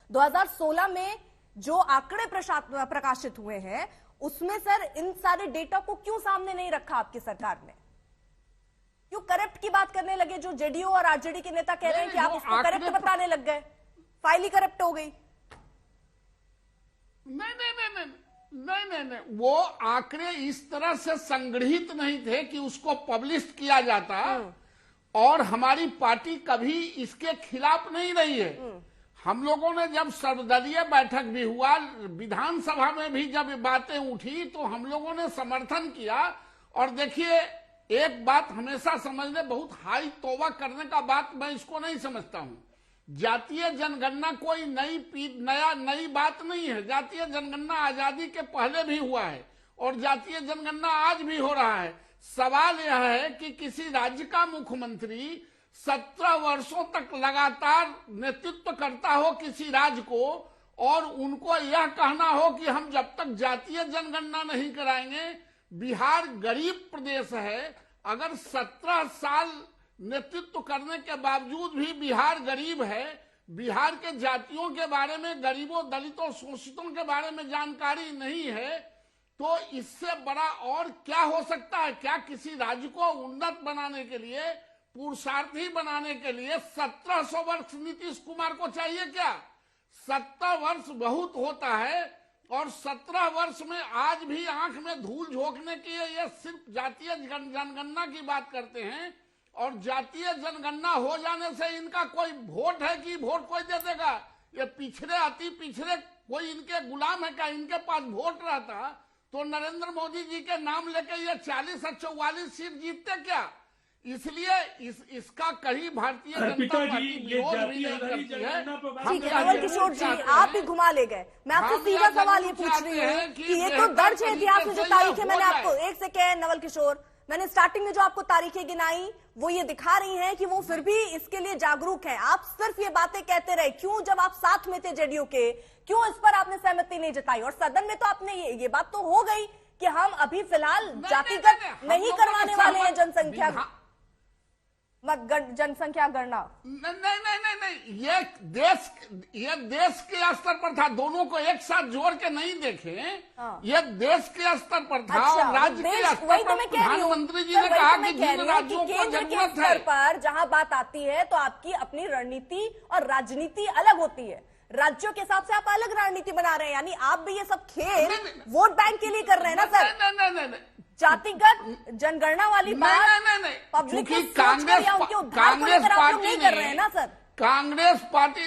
2016 में जो आंकड़े प्रकाशित हुए हैं उसमें सर इन सारे डेटा को क्यों सामने नहीं रखा आपकी सरकार ने? क्यों करप्ट की बात करने लगे? जो जेडीयू और आरजेडी के नेता कह रहे हैं कि आप उसको करप्ट बताने लग गए, फाइल ही करप्ट हो गई। नहीं, वो आंकड़े इस तरह से संग्रहित नहीं थे कि उसको पब्लिश किया जाता, और हमारी पार्टी कभी इसके खिलाफ नहीं रही है। हम लोगों ने जब सर्वदलीय बैठक भी हुआ, विधानसभा में भी जब बातें उठी तो हम लोगों ने समर्थन किया। और देखिए, एक बात हमेशा समझने, बहुत हाई तौबा करने का बात मैं इसको नहीं समझता हूं। जातीय जनगणना कोई नई बात नहीं है। जातीय जनगणना आजादी के पहले भी हुआ है और जातीय जनगणना आज भी हो रहा है। सवाल यह है कि किसी राज्य का मुख्यमंत्री 17 वर्षों तक लगातार नेतृत्व करता हो किसी राज्य को, और उनको यह कहना हो कि हम जब तक जातीय जनगणना नहीं कराएंगे। बिहार गरीब प्रदेश है। अगर 17 साल नेतृत्व करने के बावजूद भी बिहार गरीब है, बिहार के जातियों के बारे में, गरीबों, दलितों, शोषितों के बारे में जानकारी नहीं है, तो इससे बड़ा और क्या हो सकता है? क्या किसी राज्य को उन्नत बनाने के लिए, पुरुषार्थी बनाने के लिए 1700 वर्ष नीतीश कुमार को चाहिए क्या? 17 वर्ष बहुत होता है, और 17 वर्ष में आज भी आंख में धूल झोंकने की ये सिर्फ जातीय जनगणना की बात करते हैं। और जातीय जनगणना हो जाने से इनका कोई वोट है कि वोट कोई दे देगा? ये पिछड़े, अति पिछड़े कोई इनके गुलाम है क्या? इनके पास वोट रहता तो नरेंद्र मोदी जी के नाम लेके ये 40 और 44 सीट जीतते क्या? इसलिए इसका कहीं भारतीय जनता पार्टी विरोध भी नहीं करती है। ठीक है नवल किशोर जी, आप भी घुमा ले गए। मैं आपसे सीधा सवाल ये पूछ रही हूँ कि ये तो दर्ज है इतिहास में, जो तारीखें मैंने आपको एक सेकेंड नवल किशोर, मैंने स्टार्टिंग में जो आपको तारीखें गिनाई वो ये दिखा रही हैं कि वो फिर भी इसके लिए जागरूक हैं। आप सिर्फ ये बातें कहते रहे, क्यों? जब आप साथ में थे जेडीयू के, क्यों इस पर आपने सहमति नहीं जताई? और सदन में तो आपने ये बात तो हो गई कि हम अभी फिलहाल जातिगत नहीं करवाने वाले हैं जनसंख्या गणना। नहीं, ये देश के स्तर पर था। दोनों को एक साथ जोड़ के नहीं देखे। ये देश के स्तर पर था। अच्छा, और राज्य के स्तर पर प्रधानमंत्री जी ने कहा कि जिन राज्यों को जरूरत है, पर जहां बात आती है तो आपकी अपनी रणनीति और राजनीति अलग होती है। राज्यों के हिसाब से आप अलग रणनीति बना रहे हैं, यानी आप भी ये सब खेल वोट बैंक के लिए कर रहे हैं ना सर? नहीं, जातिगत जनगणना वाली बात पब्लिक क्योंकि कांग्रेस पार्टी कर रहे हैं ना सर? कांग्रेस पार्टी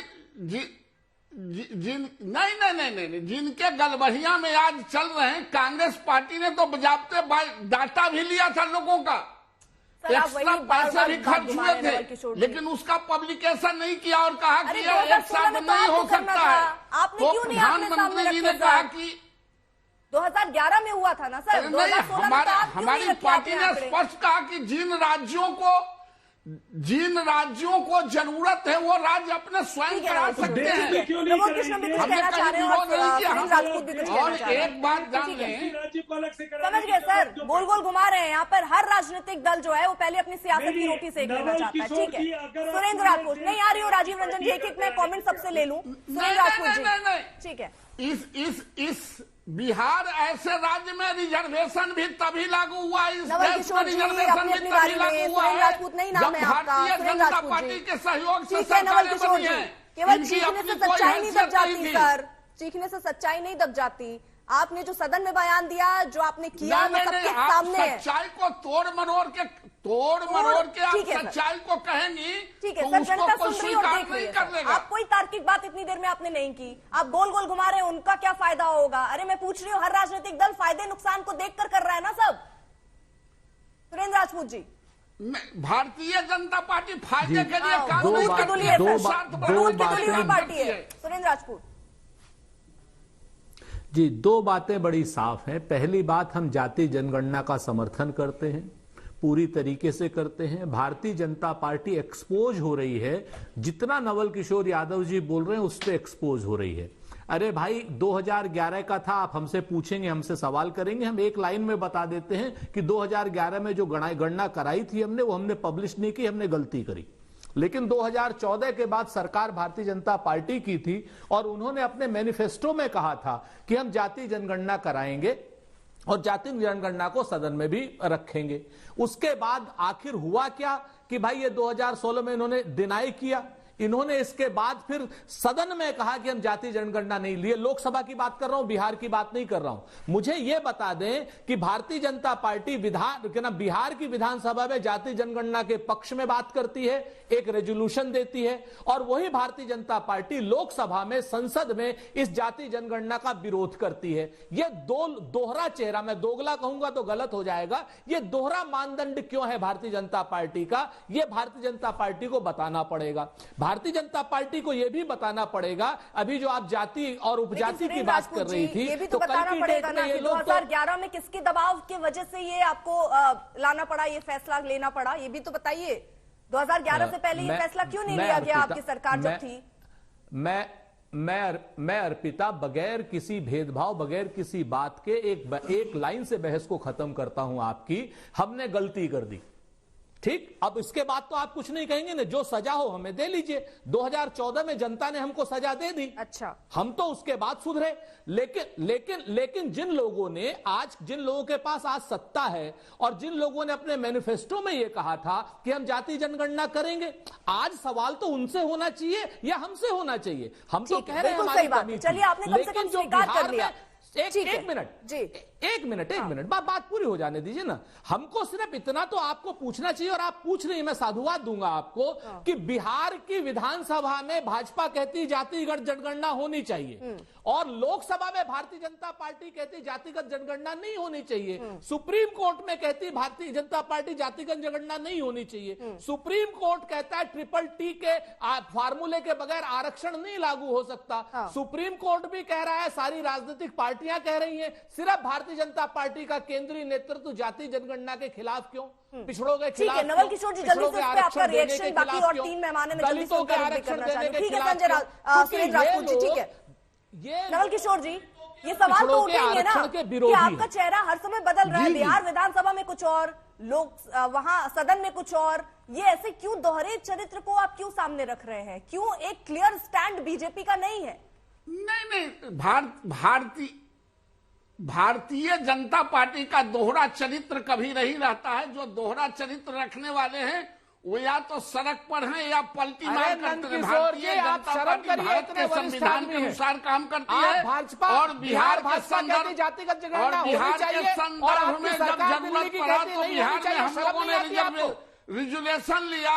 नहीं, जिनके गलबहिया में आज चल रहे हैं, कांग्रेस पार्टी ने तो बजाबते डाटा भी लिया था लोगों का, एक्स्ट्रा पैसे भी खर्च हुए थे, लेकिन उसका पब्लिकेशन नहीं किया और कहा कि यह एक साथ नहीं हो सकता है। तो प्रधानमंत्री जी ने कहा कि 2011 में हुआ था ना सर? हमारी पार्टी ने स्पष्ट कहा कि जिन राज्यों को जरूरत है वो राज्य अपने स्वयं करा सकते हैं। हमने कहीं विरोध नहीं किया। और एक बात जान लें, समझ गए सर, गोल गोल घुमा रहे हैं यहाँ पर। हर राजनीतिक दल जो है वो पहले अपनी सियासत की रोटी सेक लेना चाहता है। ठीक है सुरेंद्र राजपूत, नहीं आ रही हो राजीव रंजन जी, एक मैं कॉमेंट सबसे ले लूं। सुरेंद्र राजपूत जी, ठीक है। इस बिहार ऐसे राज्य में रिजर्वेशन भी तभी लागू हुआ, इस देश में रिजर्वेशन भी तभी लागू हुआ है जब भारतीय जनता पार्टी के सहयोग से सरकारें बनी है। केवल चीखने से सच्चाई नहीं दब जाती सर, चीखने से सच्चाई नहीं दब जाती। आपने जो सदन में बयान दिया, जो आपने किया, वो सबके सामने है। सच्चाई को तोड़ मरोड़ के आप सच्चाई को कहेंगी, ठीक है तो सर, उसको जनता कोई सुन रही और स्वीकार देख रही नहीं है। कर लेगा। आप कोई तार्किक बात इतनी देर में आपने नहीं की, आप गोल गोल घुमा रहे हैं, उनका क्या फायदा होगा? अरे मैं पूछ रही हूँ, हर राजनीतिक दल फायदे नुकसान को देखकर कर रहा है ना सब? सुरेंद्र राजपूत जी, भारतीय जनता पार्टी फायदे के लिए कानून की दुली है, पार्टी है। सुरेंद्र राजपूत जी, दो बातें बड़ी साफ हैं। पहली बात, हम जाति जनगणना का समर्थन करते हैं, पूरी तरीके से करते हैं। भारतीय जनता पार्टी एक्सपोज हो रही है, जितना नवल किशोर यादव जी बोल रहे हैं उस पर एक्सपोज हो रही है। अरे भाई 2011 का था, आप हमसे पूछेंगे, हमसे सवाल करेंगे, हम एक लाइन में बता देते हैं कि 2011 में जो गणना कराई थी हमने, वो हमने पब्लिश नहीं की, हमने गलती करी। लेकिन 2014 के बाद सरकार भारतीय जनता पार्टी की थी और उन्होंने अपने मैनिफेस्टो में कहा था कि हम जाति जनगणना कराएंगे और जाति जनगणना को सदन में भी रखेंगे। उसके बाद आखिर हुआ क्या कि भाई ये 2016 में इन्होंने डिनाई किया। इन्होंने इसके बाद फिर सदन में कहा कि हम जाति जनगणना नहीं लिए। लोकसभा की बात कर रहा हूं, बिहार की बात नहीं कर रहा हूं। मुझे यह बता दें कि भारतीय जनता पार्टी बिहार की विधानसभा में जाति जनगणना के पक्ष में बात करती है, एक रेजोल्यूशन देती है, और वही भारतीय जनता पार्टी लोकसभा में, संसद में इस जाति जनगणना का विरोध करती है। यह दोहरा चेहरा, मैं दोगला कहूंगा तो गलत हो जाएगा, यह दोहरा मानदंड क्यों है भारतीय जनता पार्टी का, यह भारतीय जनता पार्टी को बताना पड़ेगा। भारतीय जनता पार्टी को यह भी बताना पड़ेगा, अभी जो आप जाति और उपजाति की बात कर रही थी, ये भी तो बताना पड़ेगा ना कि 2011 में किसके दबाव की वजह से ये आपको लाना पड़ा, ये फैसला लेना पड़ा, ये भी तो बताइए। 2011 से पहले ये फैसला क्यों नहीं लिया गया आपकी सरकार जब थी? मैं अर्पिता बगैर किसी भेदभाव, बगैर किसी बात के एक लाइन से बहस को खत्म करता हूं आपकी। हमने गलती कर दी, ठीक, अब इसके बाद तो आप कुछ नहीं कहेंगे ना, जो सजा हो हमें दे लीजिए। 2014 में जनता ने हमको सजा दे दी, अच्छा, हम तो उसके बाद सुधरे। लेकिन जिन लोगों ने जिन लोगों के पास आज सत्ता है और जिन लोगों ने अपने मैनिफेस्टो में यह कहा था कि हम जाति जनगणना करेंगे, आज सवाल तो उनसे होना चाहिए या हमसे होना चाहिए। हम तो कह रहे हैं हमारी कमी थी, चलिए आपने कम से कम स्वीकार कर लिया। एक मिनट बात पूरी हो जाने दीजिए ना। हमको सिर्फ इतना तो आपको पूछना चाहिए, और आप पूछ रही, मैं साधुवाद दूंगा आपको, कि बिहार की विधानसभा में भाजपा कहती जातिगत जनगणना होनी चाहिए और लोकसभा में भारतीय जनता पार्टी कहती जातिगत जनगणना नहीं होनी चाहिए। सुप्रीम कोर्ट में कहती भारतीय जनता पार्टी जातिगत जनगणना नहीं होनी चाहिए। सुप्रीम कोर्ट कहता है TTT के फार्मूले के बगैर आरक्षण नहीं लागू हो सकता। सुप्रीम कोर्ट भी कह रहा है, सारी राजनीतिक पार्टियां कह रही हैं, सिर्फ भारतीय जनता पार्टी का केंद्रीय नेतृत्व जाति जनगणना के खिलाफ क्यों, पिछड़ों के खिलाफ क्यों? नवल किशोर जी, जल्दी से इस पे आपका रिएक्शन, बाकी और 3 मेहमानों में जल्दी से दलितों के आरक्षण देने के ठीक है खिलाफ सुरेंद्र राजपूत जी, ठीक है नवल किशोर जी, ये सवाल तो उठेंगे ना कि आपका चेहरा हर समय बदल रहा है, बिहार विधानसभा में कुछ और, लोग वहां सदन में कुछ और, ये ऐसे क्यों दोहरे चरित्र को आप क्यों सामने रख रहे हैं? क्यों एक क्लियर स्टैंड बीजेपी का नहीं है? नहीं, भारतीय जनता पार्टी का दोहरा चरित्र कभी नहीं रहता है। जो दोहरा चरित्र रखने वाले हैं वो या तो सड़क पर हैं या पलटी मार करते हैं। भारतीय जनता पार्टी भारत के संविधान के अनुसार काम करती है और बिहार के संदर्भ में जब जरूरत पड़ा तो बिहार में हम लोगों ने रिजर्वेशन लिया।